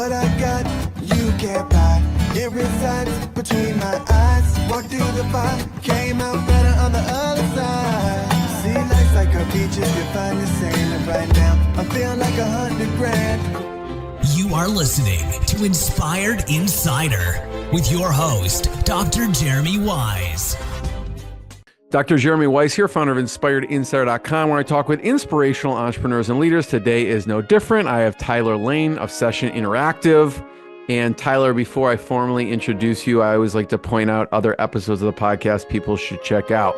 What I got, you can't buy. It resides between my eyes. Walked through the fire, came out better on the other side. See, life's like a beach if you find the sand. And right now, I'm feeling like 100 grand. You are listening to Inspired Insider with your host, Dr. Jeremy Wise. Dr. Jeremy Weiss here, founder of InspiredInsider.com, where I talk with inspirational entrepreneurs and leaders. Today is no different. I have Tyler Lane of Session Interactive. And Tyler, before I formally introduce you, I always like to point out other episodes of the podcast people should check out.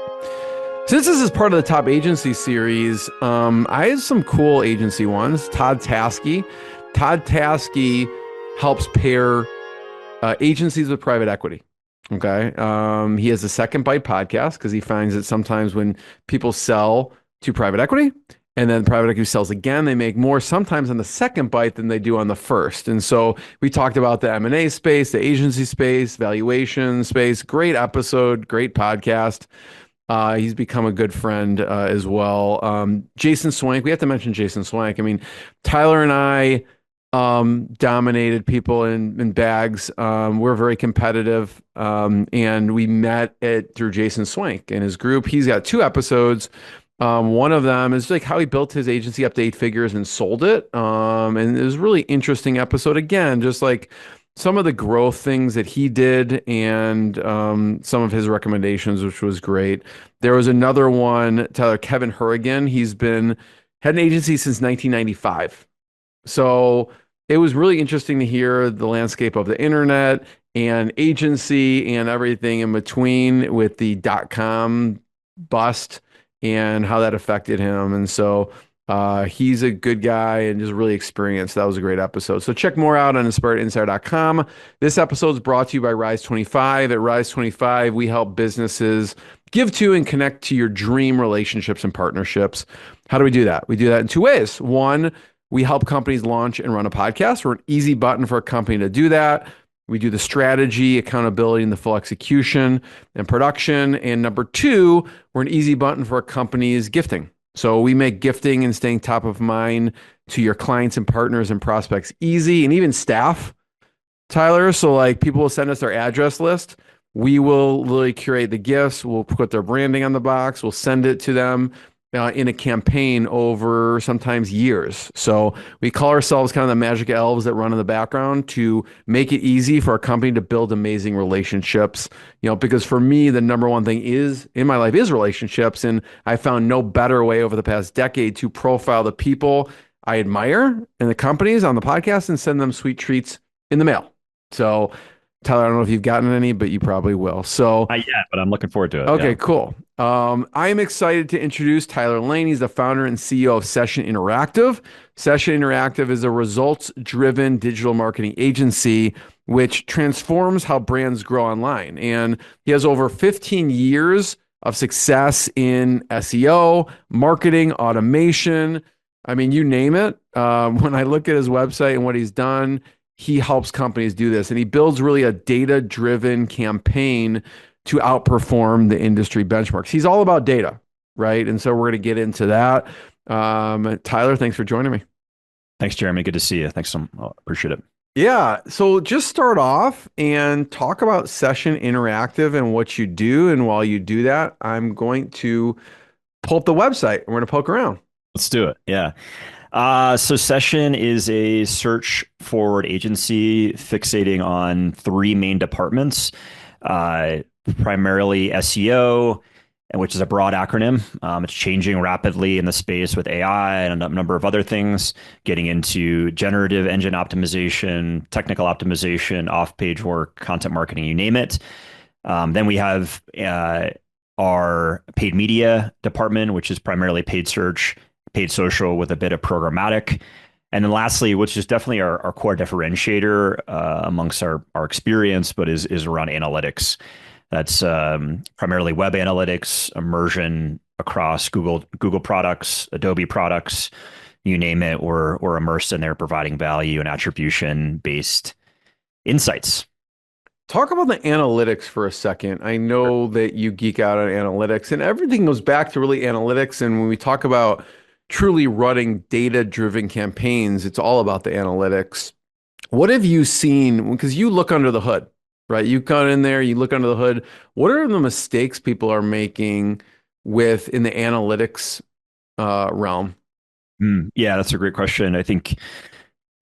Since this is part of the Top Agency series, I have some cool agency ones. Todd Taskey. Todd Taskey helps pair agencies with private equity. Okay. He has a Second Bite podcast because he finds that sometimes when people sell to private equity and then private equity sells again, they make more sometimes on the second bite than they do on the first. And so we talked about the M&A space, the agency space, valuation space. Great episode, great podcast. He's become a good friend as well. Jason Swank, we have to mention Jason Swank. I mean, Tyler and I dominated people in bags. We're very competitive. And we met through Jason Swank and his group. He's got 2 episodes. One of them is like how he built his agency up to 8 figures and sold it. And it was a really interesting episode. Again, just like some of the growth things that he did and some of his recommendations, which was great. There was another one, Tyler, Kevin Hurrigan. Had an agency since 1995. So it was really interesting to hear the landscape of the internet and agency and everything in between with the .com bust and how that affected him. And so he's a good guy and just really experienced. That was a great episode. So check more out on InspiredInsider.com. This episode is brought to you by Rise25. At Rise25, we help businesses give to and connect to your dream relationships and partnerships. How do we do that? We do that in 2 ways. One, we help companies launch and run a podcast. We're an easy button for a company to do that. We do the strategy, accountability, and the full execution and production. And number 2, we're an easy button for a company's gifting. So we make gifting and staying top of mind to your clients and partners and prospects easy, and even staff, Tyler. So like people will send us their address list. We will literally curate the gifts. We'll put their branding on the box. We'll send it to them in a campaign over sometimes years. So we call ourselves kind of the magic elves that run in the background to make it easy for a company to build amazing relationships. Because for me, the number one thing in my life is relationships. And I found no better way over the past decade to profile the people I admire and the companies on the podcast and send them sweet treats in the mail. So Tyler, I don't know if you've gotten any, but you probably will. So not yet, but I'm looking forward to it. Okay, yeah. Cool. I'm excited to introduce Tyler Lane. He's the founder and CEO of Session Interactive. Session Interactive is a results-driven digital marketing agency which transforms how brands grow online. And he has over 15 years of success in SEO, marketing, automation. I mean, you name it. When I look at his website and what he's done, he helps companies do this, and he builds really a data-driven campaign to outperform the industry benchmarks. He's all about data, right? And so we're going to get into that. Tyler, thanks for joining me. Thanks, Jeremy. Good to see you. Thanks. Appreciate it. Yeah. So just start off and talk about Session Interactive and what you do. And while you do that, I'm going to pull up the website and we're going to poke around. Let's do it. Yeah. So Session is a search forward agency fixating on 3 main departments, primarily SEO, which is a broad acronym. It's changing rapidly in the space with AI and a number of other things, getting into generative engine optimization, technical optimization, off-page work, content marketing, you name it. Then we have our paid media department, which is primarily paid search, paid social with a bit of programmatic. And then lastly, which is definitely our core differentiator amongst our experience, but is around analytics. That's primarily web analytics, immersion across Google products, Adobe products, you name it. We're immersed in there providing value and attribution-based insights. Talk about the analytics for a second. I know that you geek out on analytics, and everything goes back to really analytics. And when we talk about truly running data-driven campaigns, it's all about the analytics. What have you seen? Because you look under the hood, right? You got in there, you look under the hood. What are the mistakes people are making with in the analytics realm? Yeah, that's a great question. I think,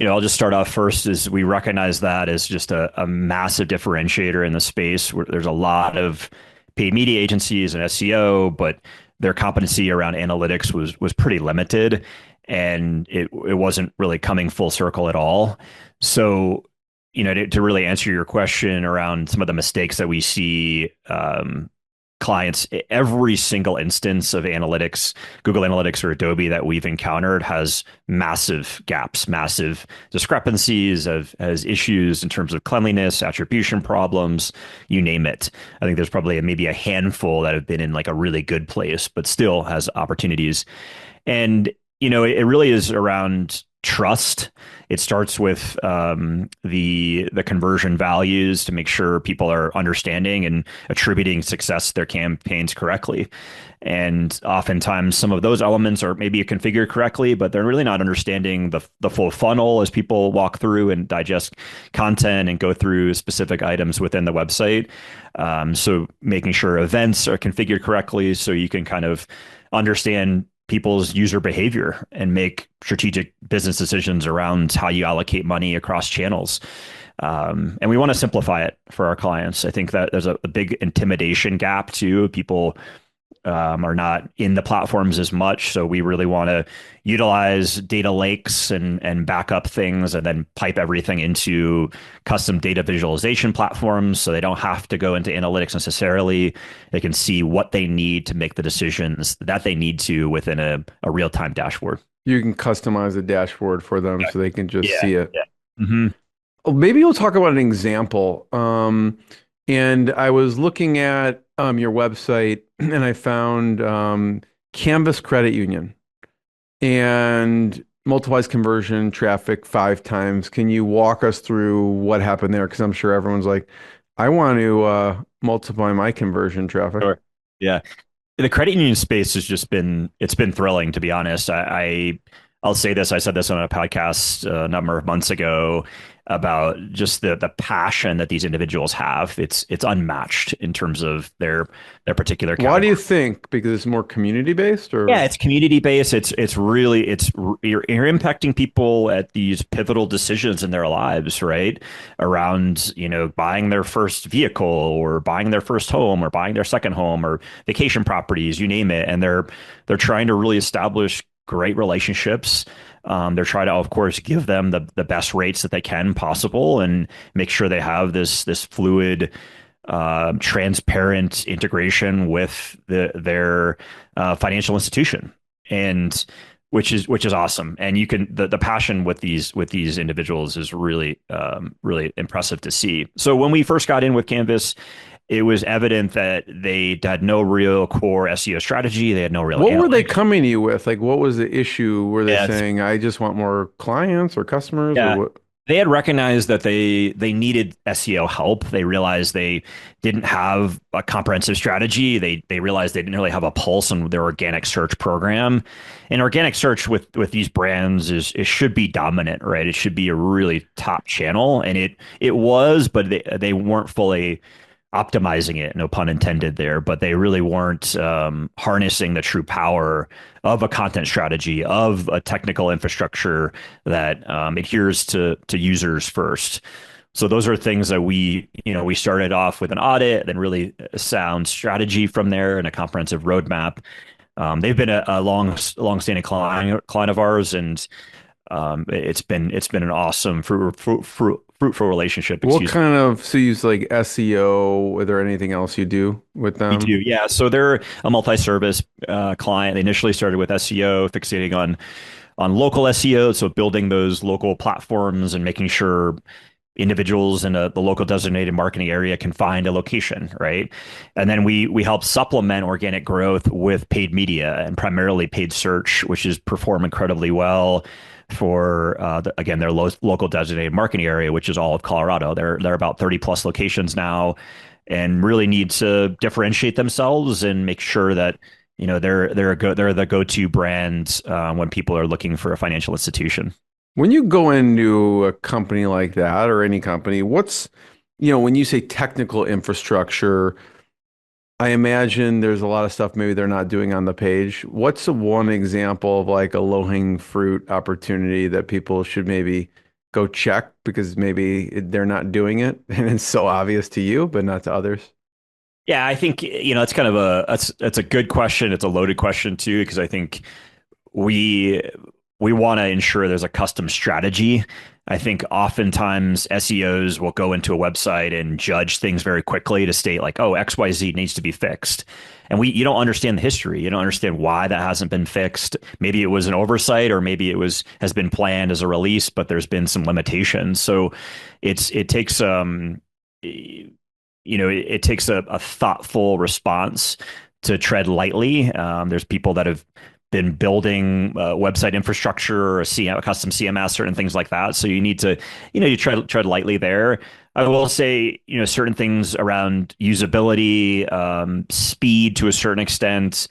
I'll just start off first is we recognize that as just a massive differentiator in the space where there's a lot of paid media agencies and SEO, but their competency around analytics was pretty limited, and it wasn't really coming full circle at all. So, to really answer your question around some of the mistakes that we see, clients, every single instance of analytics, Google Analytics or Adobe that we've encountered has massive gaps, massive discrepancies, has issues in terms of cleanliness, attribution problems, you name it. I think there's probably maybe a handful that have been in like a really good place, but still has opportunities. And, it really is around trust. It starts with the conversion values to make sure people are understanding and attributing success to their campaigns correctly. And oftentimes some of those elements are maybe configured correctly, but they're really not understanding the full funnel as people walk through and digest content and go through specific items within the website. So making sure events are configured correctly so you can kind of understand people's user behavior and make strategic business decisions around how you allocate money across channels. And we want to simplify it for our clients. I think that there's a big intimidation gap too. People are not in the platforms as much. So we really want to utilize data lakes and back up things and then pipe everything into custom data visualization platforms so they don't have to go into analytics necessarily. They can see what they need to make the decisions that they need to within a real-time dashboard. You can customize the dashboard for them so they can just see it. Yeah. Mm-hmm. Oh, maybe we'll talk about an example. And I was looking at your website and I found Canvas Credit Union and multiplies conversion traffic 5 times. Can you walk us through what happened there? Because I'm sure everyone's like, I want to multiply my conversion traffic. Sure. Yeah. The credit union space has it's been thrilling, to be honest. I'll say this. I said this on a podcast a number of months ago about just the passion that these individuals have. It's unmatched in terms of their particular category. Why do you think? Because it's more community based, or yeah, it's community based. You're impacting people at these pivotal decisions in their lives, right? Around buying their first vehicle or buying their first home or buying their second home or vacation properties, you name it, and they're trying to really establish great relationships. They're trying to, of course, give them the best rates that they can possible and make sure they have this fluid, transparent integration with their financial institution, and which is awesome. And you can the passion with these individuals is really really impressive to see. So when we first got in with Canvas, it was evident that they had no real core SEO strategy. They had no real. What were they coming to you with? Like, what was the issue? Were they saying, I just want more clients or customers? Yeah. Or what? They had recognized that they needed SEO help. They realized they didn't have a comprehensive strategy. They realized they didn't really have a pulse on their organic search program. And organic search with these brands it should be dominant, right? It should be a really top channel. And it was, but they weren't fully optimizing it, no pun intended there, but they really weren't harnessing the true power of a content strategy, of a technical infrastructure that adheres to users first. So those are things that we started off with an audit, then really a sound strategy from there and a comprehensive roadmap. They've been a long-standing client of ours, and it's been an awesome fruitful relationship. What kind of, so you use like SEO? Is there anything else you do with them? We do, yeah. So they're a multi-service client. They initially started with SEO, fixating on local SEO, so building those local platforms and making sure individuals in the local designated marketing area can find a location, right? And then we help supplement organic growth with paid media and primarily paid search, which has performed incredibly well for again their local designated marketing area, which is all of Colorado. They're about 30 plus locations now, and really need to differentiate themselves and make sure that they're the go-to brand when people are looking for a financial institution. When you go into a company like that or any company, when you say technical infrastructure, I imagine there's a lot of stuff maybe they're not doing on the page. What's the one example of like a low-hanging fruit opportunity that people should maybe go check because maybe they're not doing it and it's so obvious to you, but not to others? Yeah, I think, it's kind of it's a good question. It's a loaded question too, because I think we we want to ensure there's a custom strategy. I think oftentimes SEOs will go into a website and judge things very quickly to state like, oh, XYZ needs to be fixed. And you don't understand the history. You don't understand why that hasn't been fixed. Maybe it was an oversight, or maybe has been planned as a release, but there's been some limitations. So it takes it takes a thoughtful response to tread lightly. There's people that have been building website infrastructure or a custom CMS, certain things like that. So you need to, you tread lightly there. I will say, certain things around usability, speed to a certain extent,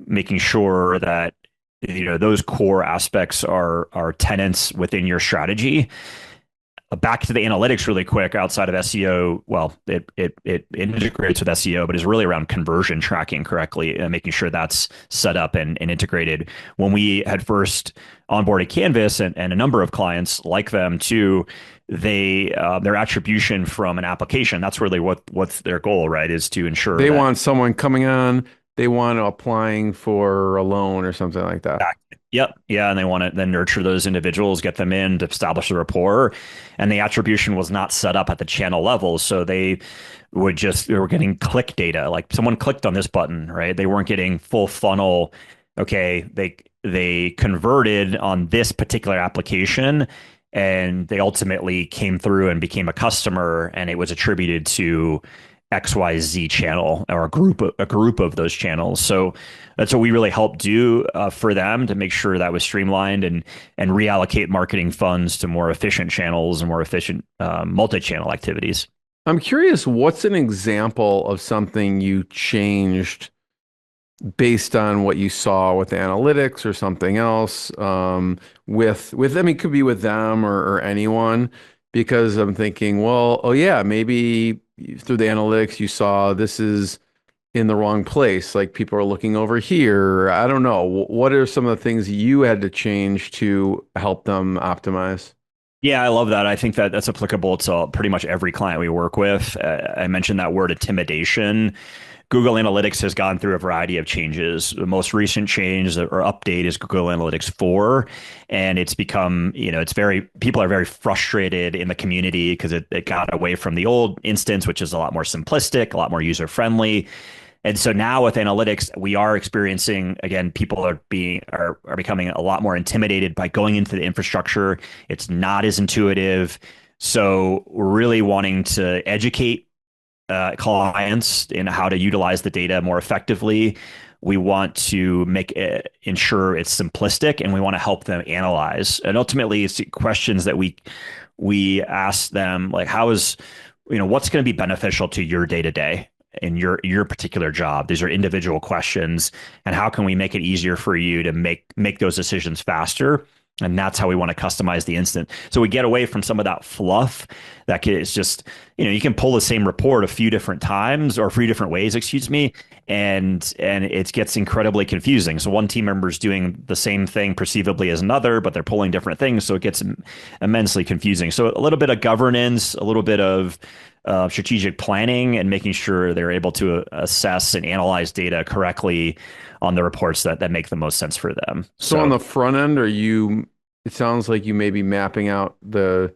making sure that those core aspects are tenants within your strategy. Back to the analytics really quick outside of SEO. Well, it integrates with SEO, but is really around conversion tracking correctly and making sure that's set up and integrated. When we had first onboarded Canvas and a number of clients like them too, their attribution from an application, that's really what's their goal, right? Is to ensure They want someone coming on, they want applying for a loan or something like that. Yep. Yeah. And they want to then nurture those individuals, get them in to establish a rapport. And the attribution was not set up at the channel level. So they were getting click data. Like someone clicked on this button, right? They weren't getting full funnel. Okay. They converted on this particular application and they ultimately came through and became a customer, and it was attributed to XYZ channel or a group of those channels. So that's what we really helped do for them to make sure that was streamlined and reallocate marketing funds to more efficient channels and more efficient multi-channel activities. I'm curious, what's an example of something you changed based on what you saw with analytics or something else I mean, it could be with them or anyone, because I'm thinking, well, oh yeah, maybe through the analytics you saw this is in the wrong place. Like people are looking over here. I don't know. What are some of the things you had to change to help them optimize? Yeah, I love that. I think that that's applicable to pretty much every client we work with. I mentioned that word intimidation. Google Analytics has gone through a variety of changes. The most recent change or update is Google Analytics 4. And it's become, people are very frustrated in the community because it got away from the old instance, which is a lot more simplistic, a lot more user friendly. And so now with analytics, we are experiencing, again, people are becoming a lot more intimidated by going into the infrastructure. It's not as intuitive. So we're really wanting to educate clients in how to utilize the data more effectively. We want to ensure it's simplistic, and we want to help them analyze. And ultimately, it's questions that we ask them, like, what's going to be beneficial to your day to day in your particular job? These are individual questions, and how can we make it easier for you to make those decisions faster? And that's how we want to customize the instant. So we get away from some of that fluff it's just, you can pull the same report a few different times or a few different ways, excuse me, and it gets incredibly confusing. So one team member is doing the same thing perceivably as another, but they're pulling different things. So it gets immensely confusing. So a little bit of governance, a little bit of strategic planning, and making sure they're able to assess and analyze data correctly on the reports that make the most sense for them. So on the front end, it sounds like you may be mapping out the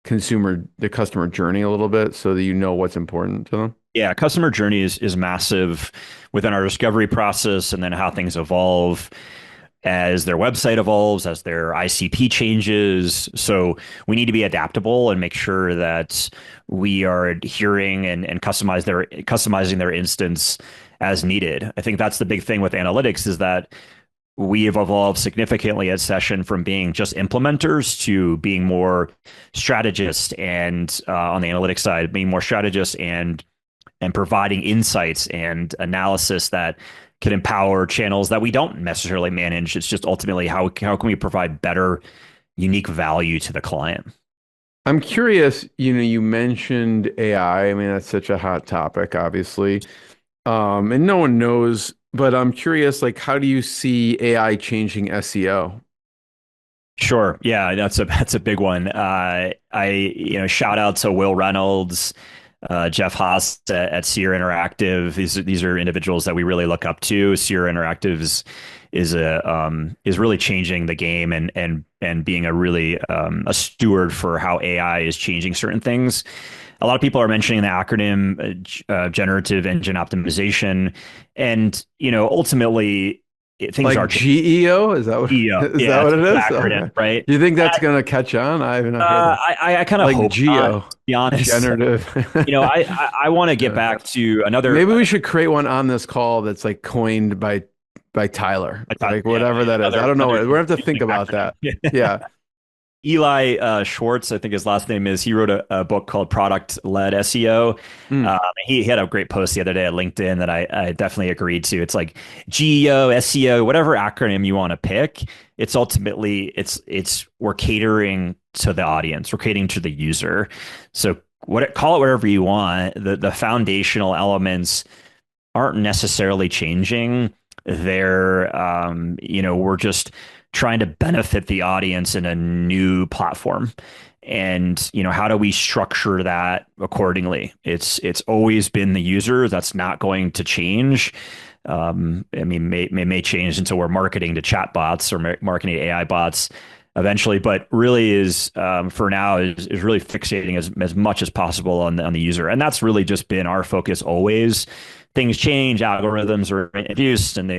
customer journey a little bit so that you know what's important to them. Yeah, customer journey is massive within our discovery process, and then how things evolve as their website evolves, as their ICP changes. So we need to be adaptable and make sure that we are adhering and customizing their instance as needed. I think that's the big thing with analytics, is that we have evolved significantly at Session from being just implementers to being more strategists, and on the analytics side, being more strategists and providing insights and analysis that can empower channels that we don't necessarily manage. It's just ultimately how can we provide better unique value to the client. I'm curious, you mentioned AI. I mean, that's such a hot topic, obviously. And no one knows, but I'm curious, like, how do you see AI changing SEO? Sure. Yeah, that's a big one. Shout out to Will Reynolds, Jeff Haas at Seer Interactive. These are individuals that we really look up to. Seer Interactive is really changing the game and being a really a steward for how AI is changing certain things. A lot of people are mentioning the acronym generative engine optimization, and ultimately things Like are changing. GEO? Is that what EO, is that yeah, what it's it an is? acronym, Okay. right? Do you think that's gonna catch on? I haven't heard that. I kind of Like hope not, to Geo, be honest. generative. I want to get Yeah. back to another. Maybe we should create one on this call that's like coined by Tyler, I thought, like yeah, whatever that is. I don't know. another We're gonna have to think confusing about that. acronym. Yeah. Eli Schwartz, I think his last name is. He wrote a book called Product Led SEO. Mm. He had a great post the other day at LinkedIn that I definitely agreed to. It's like GEO, SEO, whatever acronym you want to pick. It's ultimately it's we're catering to the audience. We're catering to the user. So call it whatever you want. The foundational elements aren't necessarily changing. We're just trying to benefit the audience in a new platform. And, how do we structure that accordingly? It's always been the user. That's not going to change. I mean, may change until we're marketing to chatbots or marketing to AI bots eventually, but really is for now is really fixating as much as possible on the user, and that's really just been our focus always. Things change, algorithms are introduced, and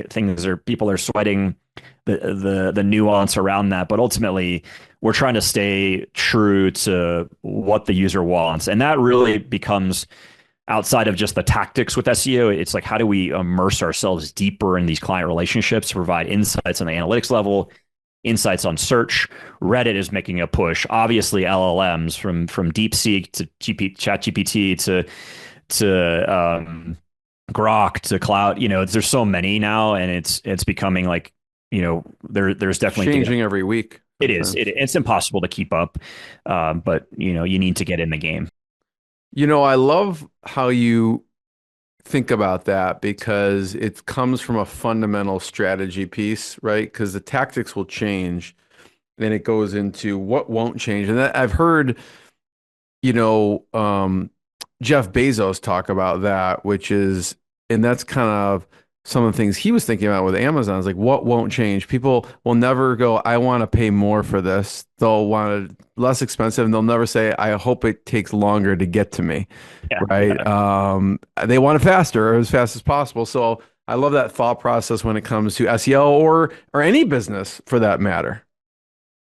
people are sweating the nuance around that, but ultimately we're trying to stay true to what the user wants, and that really becomes outside of just the tactics with SEO. It's like, how do we immerse ourselves deeper in these client relationships to provide insights on the analytics level, insights on search. Reddit is making a push. Obviously, LLMs from DeepSeek to ChatGPT to Grok to Cloud. There's so many now, and it's becoming like there's definitely Changing every week. It is. It's impossible to keep up, but you need to get in the game. I love how you think about that because it comes from a fundamental strategy piece, right? Because the tactics will change and it goes into what won't change. And I've heard, you know, um, Jeff Bezos talk about that, and that's kind of some of the things he was thinking about with Amazon is like, what won't change? People will never go, I want to pay more for this. They'll want it less expensive and they'll never say, I hope it takes longer to get to me. Yeah. Right. They want it faster or as fast as possible. So I love that thought process when it comes to SEO or any business for that matter.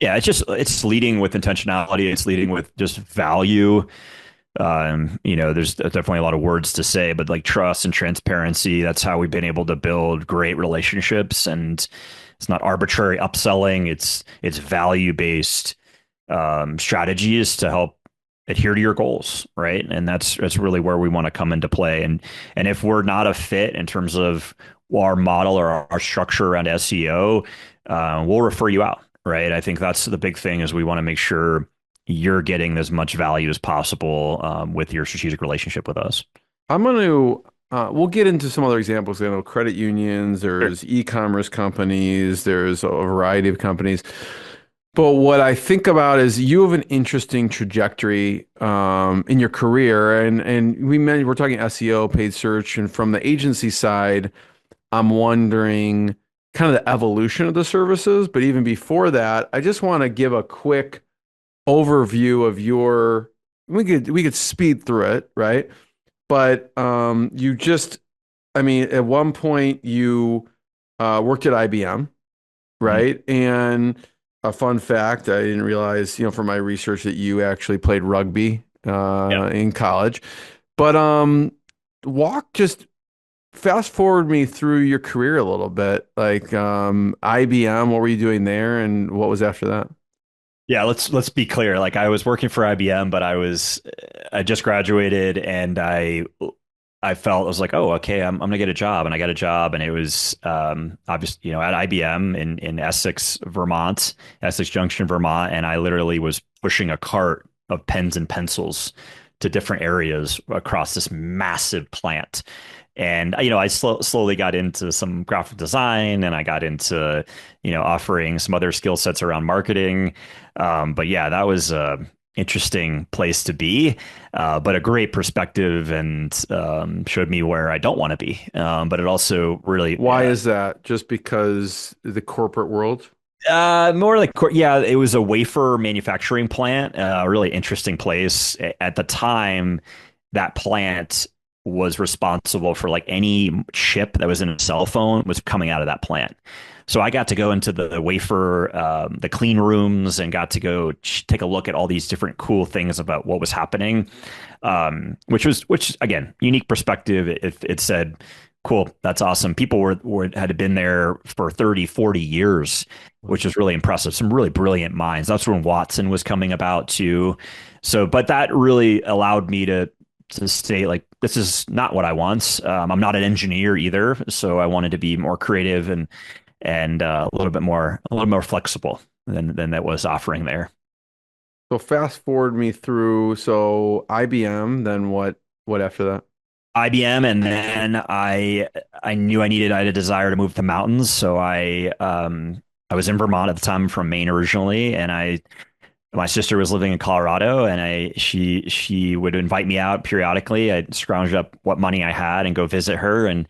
Yeah, it's leading with intentionality. It's leading with just value. There's definitely a lot of words to say, but like trust and transparency, that's how we've been able to build great relationships. And it's not arbitrary upselling. It's value-based strategies to help adhere to your goals, right? And that's really where we want to come into play. And if we're not a fit in terms of our model or our structure around SEO, we'll refer you out, right? I think that's the big thing is we want to make sure you're getting as much value as possible with your strategic relationship with us. We'll get into some other examples. I know credit unions, there's e-commerce companies, there's a variety of companies. But what I think about is you have an interesting trajectory in your career, and we're talking SEO, paid search, and from the agency side, I'm wondering kind of the evolution of the services. But even before that, I just want to give a quick overview of we could speed through it, right? But at one point you worked at IBM, right? And a fun fact, I didn't realize, from my research that you actually played rugby in college. But just fast forward me through your career a little bit. Like IBM, what were you doing there and what was after that? Yeah, let's be clear. Like I was working for IBM, but I just graduated and I I felt I was like, oh, okay, I'm gonna get a job, and I got a job, and it was obviously at IBM in Essex, Vermont, Essex Junction, Vermont, and I literally was pushing a cart of pens and pencils to different areas across this massive plant. And I slowly got into some graphic design, and I got into offering some other skill sets around marketing. But yeah, that was a interesting place to be, but a great perspective, and showed me where I don't want to be. But it also really Why is that? Just because the corporate world? more like, yeah, it was a wafer manufacturing plant, a really interesting place. At the time, that plant was responsible for like any chip that was in a cell phone was coming out of that plant. So I got to go into the wafer, the clean rooms, and got to go take a look at all these different cool things about what was happening, which again, unique perspective. It said, cool, that's awesome. People had been there for 30, 40 years, which is really impressive. Some really brilliant minds. That's when Watson was coming about too. So, but that really allowed me to say, like, this is not what I want. I'm not an engineer either, so I wanted to be more creative and a little more flexible than that was offering there. So fast forward me through. So IBM, then what after that? IBM, and then I knew I had a desire to move to the mountains, so I was in Vermont at the time, from Maine originally, and my sister was living in Colorado, and she would invite me out periodically. I'd scrounge up what money I had and go visit her. And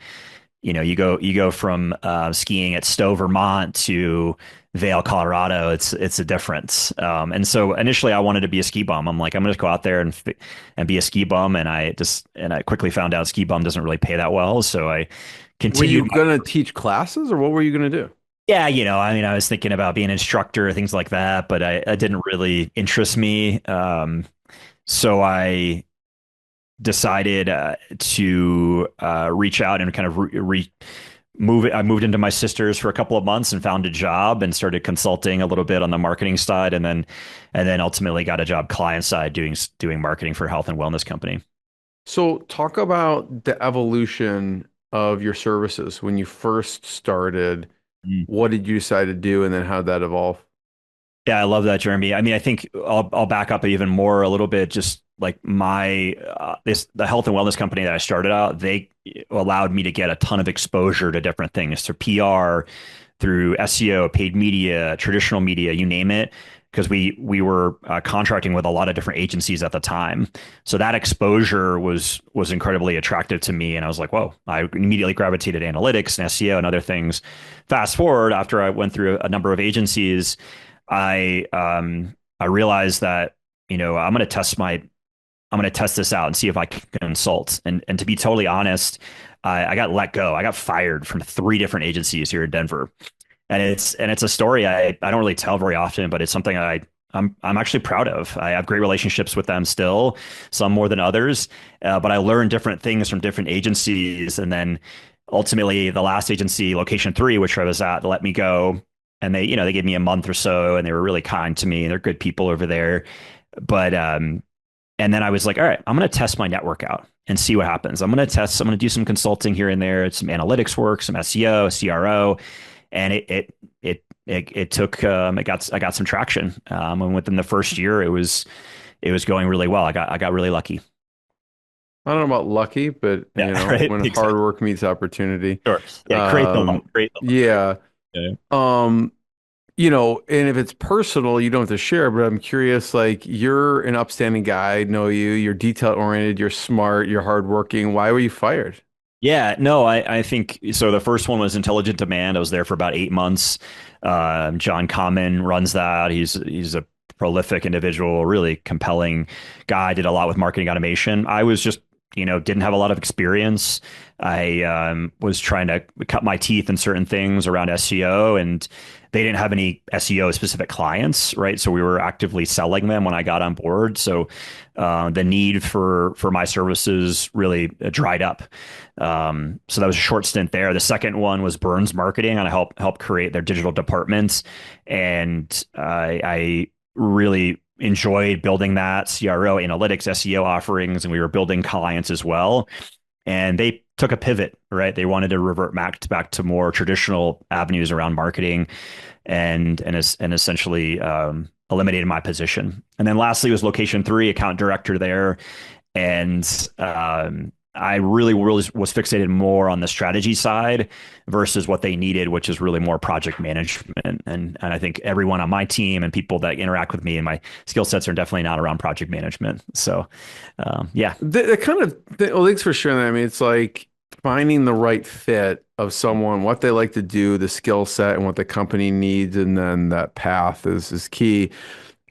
you go from skiing at Stowe, Vermont to Vail, Colorado. It's a difference. And so initially I wanted to be a ski bum. I'm like, I'm gonna just go out there and be a ski bum. And I quickly found out ski bum doesn't really pay that well. So I Were you continued. gonna teach classes or what were you gonna do? Yeah, I mean, I was thinking about being an instructor, things like that, but I didn't really interest me. So I decided to reach out and kind of move it. I moved into my sister's for a couple of months and found a job and started consulting a little bit on the marketing side, and then ultimately got a job client side doing marketing for a health and wellness company. So talk about the evolution of your services when you first started. What did you decide to do, and then how did that evolve? Yeah, I love that, Jeremy. I mean, I think I'll back up even more a little bit. Just like the health and wellness company that I started out, they allowed me to get a ton of exposure to different things, through PR, through SEO, paid media, traditional media, you name it. Because we were contracting with a lot of different agencies at the time, so that exposure was incredibly attractive to me, and I was like, whoa! I immediately gravitated to analytics and SEO and other things. Fast forward, after I went through a number of agencies, I realized that I'm going to test this out and see if I can consult. And to be totally honest, I got let go. I got fired from 3 different agencies here in Denver, and it's a story I don't really tell very often, but it's something I'm actually proud of. I have great relationships with them still, some more than others, but I learned different things from different agencies, and then ultimately the last agency, Location 3, which I was at, let me go. And they gave me a month or so, and they were really kind to me. They're good people over there. But and then I was like, all right, I'm going to test my network out and see what happens. I'm going to do some consulting here and there, some analytics work, some SEO, CRO, and it took I got some traction. And within the first year, it was going really well. I got really lucky. I don't know about lucky, but Yeah, right. when Exactly. hard work meets opportunity. Sure. Yeah. Create the luck. Create the luck. Yeah. Yeah. Um, and if it's personal, you don't have to share, but I'm curious, like you're an upstanding guy, I know you're detail oriented, you're smart, you're hardworking. Why were you fired? Yeah, no, I think so. The first one was Intelligent Demand. I was there for about 8 months. John Common runs that. He's a prolific individual, really compelling guy. Did a lot with marketing automation. I was just, didn't have a lot of experience. I was trying to cut my teeth in certain things around SEO, and they didn't have any SEO specific clients, right? So we were actively selling them when I got on board. So the need for my services really dried up. So that was a short stint there. The second one was Burns Marketing, and I helped create their digital department, and I really enjoyed building that CRO, analytics, SEO offerings, and we were building clients as well. and they took a pivot, right? They wanted to revert back to more traditional avenues around marketing, and essentially eliminated my position. And then lastly was location three, account director there, and I really was fixated more on the strategy side versus what they needed, which is really more project management. And I think everyone on my team and people that interact with me and my skill sets are definitely not around project management. So, yeah. Well, thanks for sharing that. I mean, it's like finding the right fit of someone, what they like to do, the skill set, and what the company needs, and then that path is key.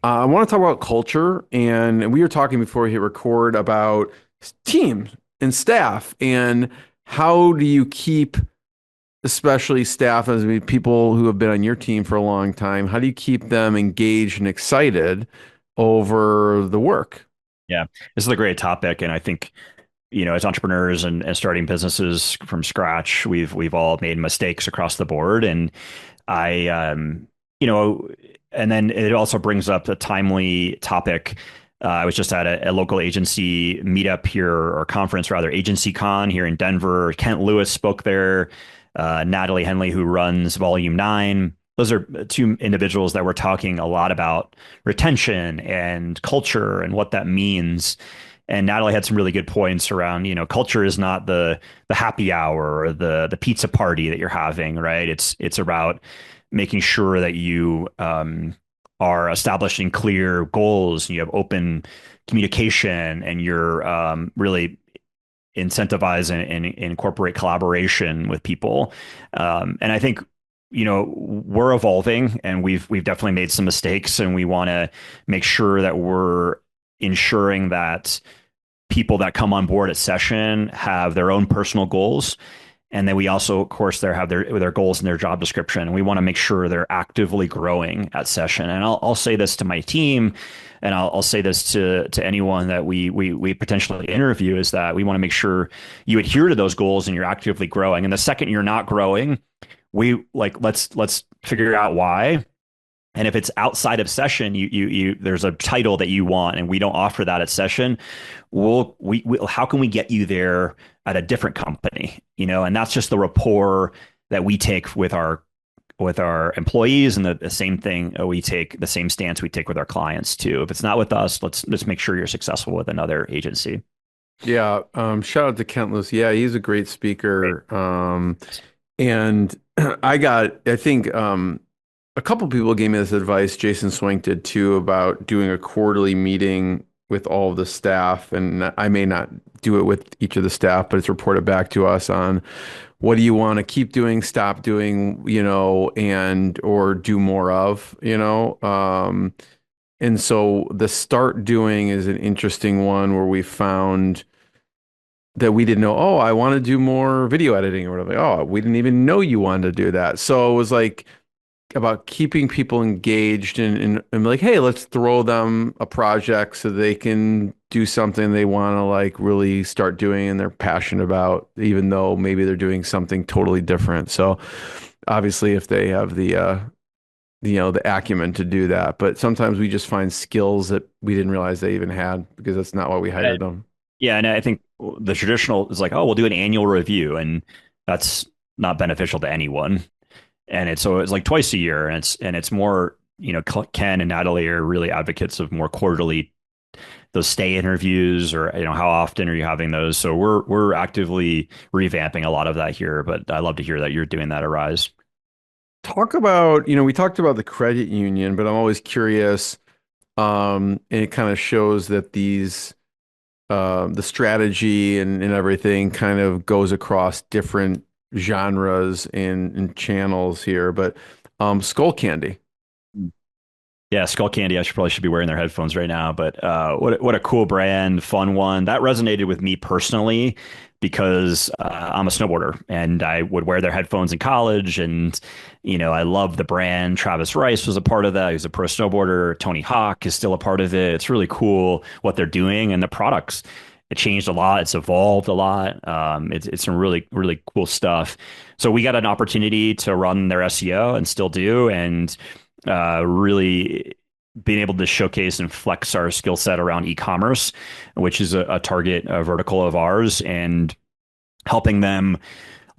I want to talk about culture, and we were talking before we hit record about teams and staff, and how do you keep, especially staff, as I mean, people who have been on your team for a long time, how do you keep them engaged and excited over the work? Yeah, this is a great topic, and I think as entrepreneurs and starting businesses from scratch, we've all made mistakes across the board, and I you know, and then it also brings up a timely topic. I was just at a local agency meetup here, or conference rather, Agency Con here in Denver. Kent Lewis spoke there. Natalie Henley, who runs Volume 9. Those are two individuals that were talking a lot about retention and culture and what that means. And Natalie had some really good points around, culture is not the happy hour or the pizza party that you're having, right? It's about making sure that you are establishing clear goals, and you have open communication, and you're really incentivize and incorporate collaboration with people. And I think, we're evolving, and we've definitely made some mistakes, and we want to make sure that we're ensuring that people that come on board at session have their own personal goals. And then we also, of course, have their goals in their job description. And we want to make sure they're actively growing at session. And I'll say this to my team, and I'll say this to anyone that we potentially interview, is that we want to make sure you adhere to those goals and you're actively growing. And the second you're not growing, let's figure out why. And if it's outside of session, there's a title that you want, and we don't offer that at session. How can we get you there at a different company? And that's just the rapport that we take with our employees, and the same thing the same stance we take with our clients too. If it's not with us, let's make sure you're successful with another agency. Yeah. Shout out to Kent Lewis. Yeah, he's a great speaker. And I think a couple people gave me this advice. Jason Swank did too, about doing a quarterly meeting with all of the staff. And I may not do it with each of the staff, but it's reported back to us on what do you want to keep doing, stop doing, and or do more of, and so the start doing is an interesting one, where we found that we didn't know, oh, I want to do more video editing or whatever. Oh, we didn't even know you wanted to do that. So it was like about keeping people engaged, and like, hey, let's throw them a project so they can do something they want to like really start doing and they're passionate about, even though maybe they're doing something totally different. So obviously if they have the acumen to do that, but sometimes we just find skills that we didn't realize they even had, because that's not why we hired them. Yeah, and I think the traditional is like, oh, we'll do an annual review, and that's not beneficial to anyone. And it's like twice a year, and it's more, Ken and Natalie are really advocates of more quarterly, those stay interviews, or how often are you having those? So we're actively revamping a lot of that here, but I love to hear that you're doing that at Rise. Talk about, we talked about the credit union, but I'm always curious, and it kind of shows that the strategy and everything kind of goes across different genres and channels here, but Skull Candy. Yeah, Skull Candy. I should be wearing their headphones right now, but what a cool brand, fun one. That resonated with me personally because I'm a snowboarder, and I would wear their headphones in college, and I love the brand. Travis Rice was a part of that. He's a pro snowboarder. Tony Hawk is still a part of it. It's really cool what they're doing, and the products. It changed a lot. It's evolved a lot. It's some really, really cool stuff. So we got an opportunity to run their SEO, and still do, and really being able to showcase and flex our skill set around e-commerce, which is a target vertical of ours. And helping them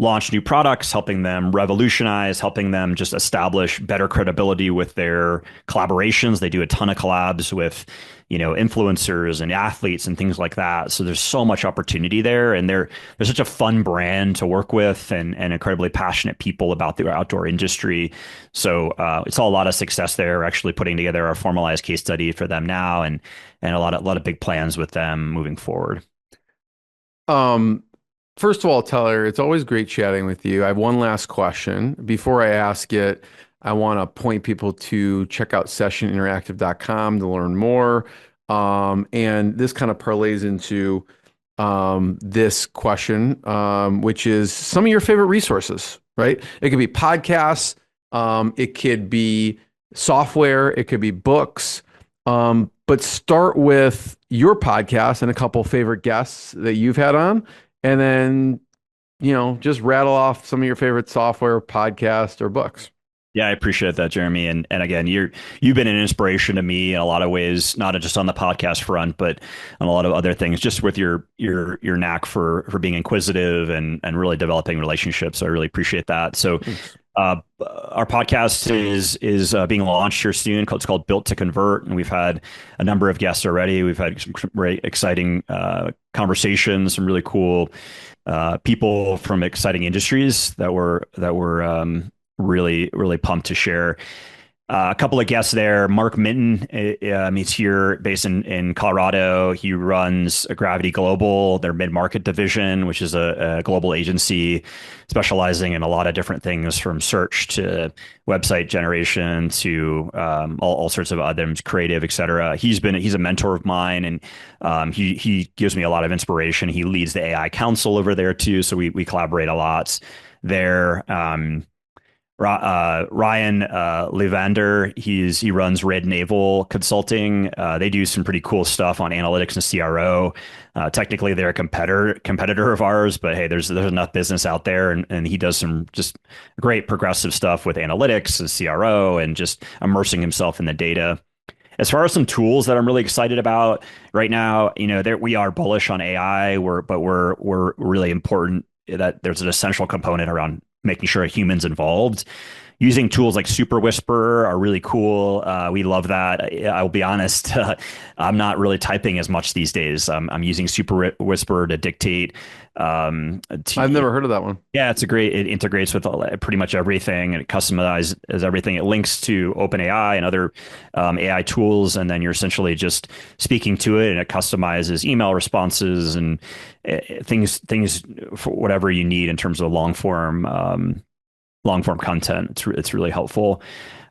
launch new products, helping them revolutionize, helping them just establish better credibility with their collaborations. They do a ton of collabs with, influencers and athletes and things like that. So there's so much opportunity there, and they're such a fun brand to work with, and incredibly passionate people about the outdoor industry. So it's all a lot of success there. We're actually putting together a formalized case study for them now, and a lot of big plans with them moving forward. First of all, Tyler, it's always great chatting with you. I have one last question. Before I ask it, I want to point people to check out sessioninteractive.com to learn more. And this kind of parlays into this question, which is some of your favorite resources, right? It could be podcasts, it could be software, it could be books. But start with your podcast and a couple favorite guests that you've had on. And then, just rattle off some of your favorite software, podcasts, or books. Yeah, I appreciate that, Jeremy. And again, you've been an inspiration to me in a lot of ways, not just on the podcast front, but on a lot of other things, just with your knack for being inquisitive and really developing relationships. So I really appreciate that. So our podcast is being launched here soon. It's called Built to Convert, and we've had a number of guests already. We've had some very exciting conversations, some really cool people from exciting industries that we're really, really pumped to share. A couple of guests there. Mark Minton, he's here based in Colorado. He runs Gravity Global, their mid-market division, which is a global agency specializing in a lot of different things, from search to website generation to all sorts of items, creative, et cetera. He's a mentor of mine, and he gives me a lot of inspiration. He leads the AI Council over there too, so we collaborate a lot there. Ryan Levander, he runs Red Naval Consulting. They do some pretty cool stuff on analytics and CRO. Technically, they're a competitor of ours, but hey, there's enough business out there, and he does some just great progressive stuff with analytics and CRO, and just immersing himself in the data. As far as some tools that I'm really excited about right now, we are bullish on AI, but we're really important that there's an essential component around making sure a human's involved. Using tools like Super Whisper are really cool. We love that. I'll be honest, I'm not really typing as much these days. I'm using Super Whisper to dictate. I've never heard of that one. Yeah, it integrates with pretty much everything, and it customizes everything. It links to OpenAI and other AI tools, and then you're essentially just speaking to it, and it customizes email responses and things for whatever you need in terms of long form content. It's really helpful.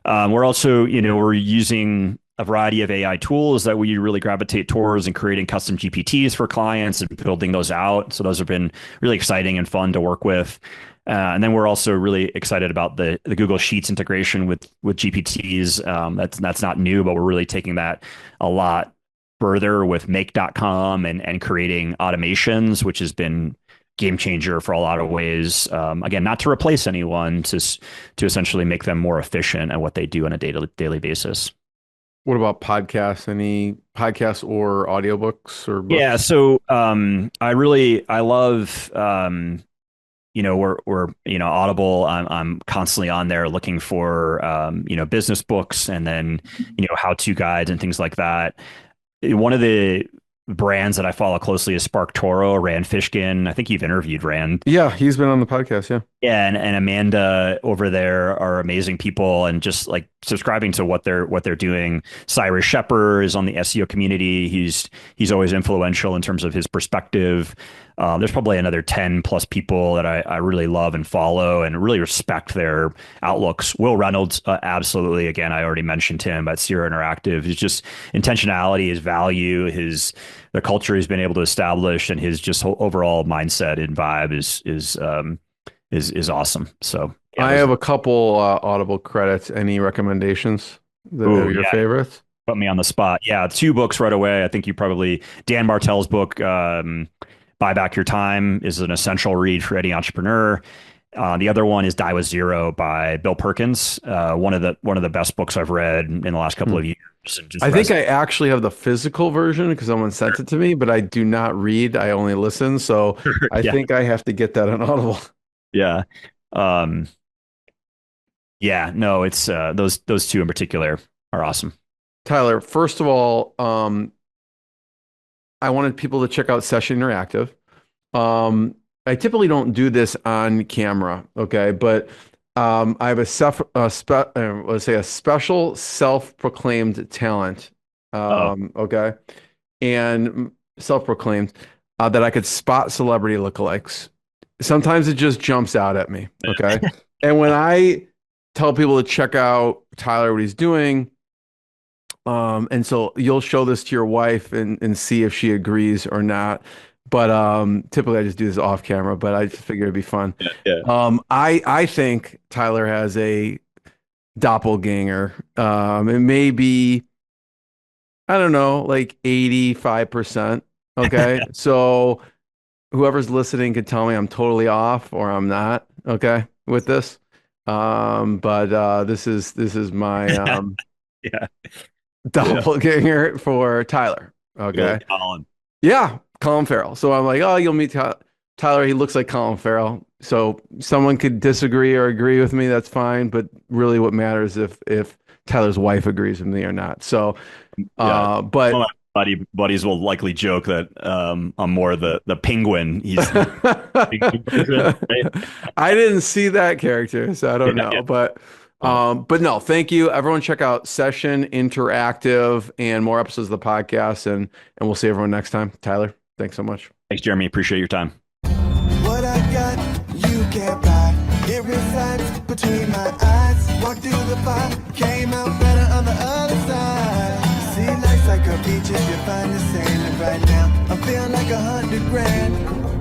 We're also, we're using a variety of AI tools that we really gravitate towards, and creating custom GPTs for clients and building those out. So those have been really exciting and fun to work with. And then we're also really excited about the Google Sheets integration with GPTs. That's not new, but we're really taking that a lot further with make.com and creating automations, which has been game changer for a lot of ways. Again, not to replace anyone, to essentially make them more efficient at what they do on a daily basis. What about podcasts? Any podcasts or audiobooks or books? Yeah, so I love we're Audible. I'm constantly on there looking for business books, and then how-to guides and things like that. One of the brands that I follow closely is SparkToro, Rand Fishkin. I think you've interviewed Rand. Yeah, he's been on the podcast. Yeah. Yeah, and Amanda over there are amazing people, and just like subscribing to what they're doing. Cyrus Shepard is on the SEO community. He's always influential in terms of his perspective. There's probably another 10 plus people that I really love and follow and really respect their outlooks. Will Reynolds, absolutely. Again, I already mentioned him at Sierra Interactive. His just intentionality, his value, the culture he's been able to establish, and his just overall mindset and vibe is awesome. So yeah, I have a couple Audible credits. Any recommendations that are your favorites? Put me on the spot. Yeah, 2 books right away. I think Dan Martell's book, Buy Back Your Time, is an essential read for any entrepreneur. The other one is Die with Zero by Bill Perkins. One of the best books I've read in the last couple of years. And just I think I actually have the physical version because someone sent it to me, but I do not read. I only listen. So I yeah, think I have to get that on Audible. yeah, yeah. No, it's those two in particular are awesome. Tyler, first of all, I wanted people to check out Session Interactive. I typically don't do this on camera, okay, but I have let's say a special self-proclaimed talent, okay, and self-proclaimed that I could spot celebrity lookalikes. Sometimes it just jumps out at me, okay, and when I tell people to check out Tyler, what he's doing. And so you'll show this to your wife and see if she agrees or not. But typically I just do this off camera, but I just figured it'd be fun. Yeah. I think Tyler has a doppelganger. It may be, I don't know, like 85%. Okay. So whoever's listening could tell me I'm totally off or I'm not, okay, with this. But this is my Yeah. doppelganger for Tyler. Okay. Colin. Yeah, Colin Farrell. So I'm like, oh, you'll meet Tyler. He looks like Colin Farrell. So someone could disagree or agree with me. That's fine. But really, what matters if Tyler's wife agrees with me or not. So, but One of my buddies will likely joke that I'm more the penguin. He's right? I didn't see that character, so I don't know. Yeah. But no, thank you. Everyone check out Session Interactive and more episodes of the podcast, and we'll see everyone next time. Tyler, thanks so much. Thanks, Jeremy. Appreciate your time. What I got, you can't buy. It resides between my eyes. Walked through the fire, came out better on the other side. See, life's like a beach if you find the sailing right now. I'm feeling like 100 grand.